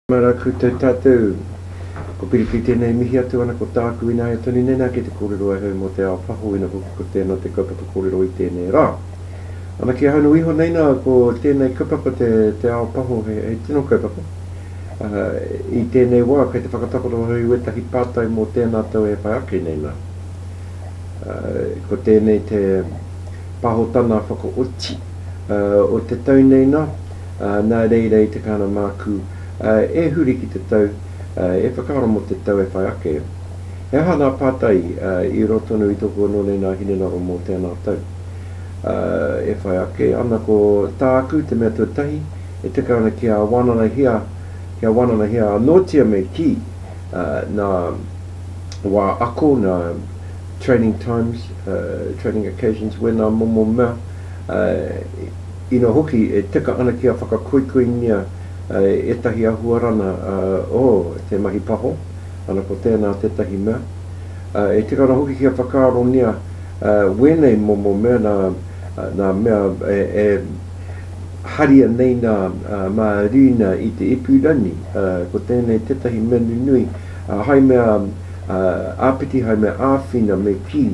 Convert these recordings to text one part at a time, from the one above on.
Mara ku te tātou, ko piriki tēnei mihi atu ana ko tāku ina e toni nena ki te kōrero e hau mo te Ao Paho ina ko tēnā te kaupapa kōrero i tēnei rā. Ana ki haunu iho neina ko tēnei kaupapa te Ao Paho he tino kaupapa. I tēnei wā kei te whakataparo hau e tahi pātai mō tēnā tau e whai ake neina. Ko tēnei te pahotana whakaoti o te tau neina, nā reirei te kāna māku e huri ki te tau, e whakaara mo te tau e whai ake. E hana pātai i rotonu i toko no nei nā hinenaro mō tēnā tau. E whai ake, ana ko tāku te mea tuatahi, e te kaana ki a wananahia, notia me ki nā wā ako, nā training times, training occasions, wena momo mea, ina hoki e tika ana ki a whakakoikoingia e tahi ahuarana o te mahi paho, ana ko tēnā te tahi mea. E tika ana hoki ki a whakaaronia wenei momo mea nā mea e haria nei nā mārina i te ipurani, ko tēnei te tahi mea nui, hai mea āpiti, hai mea āwhina me ki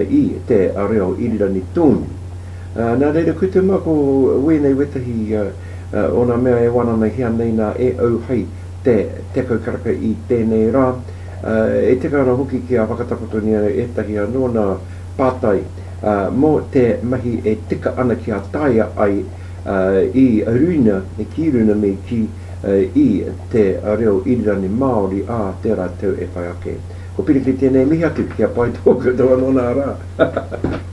i te areo irirani tōnu. Nā reira koe te mako wenei wetahi ona mea e wanana hea nei nā e au hei te kaukaraka i tēnei rā. E te kāna hoki ki a whakatapotonia e tahi anō nā pātai mō te mahi e tika ana ki a taia ai i runa, e ki runa me ki i te reo irirani Māori a tērā tau e whai ake. Ko piriki tēnei mihi atu ki a pai tōku tō anō nā rā.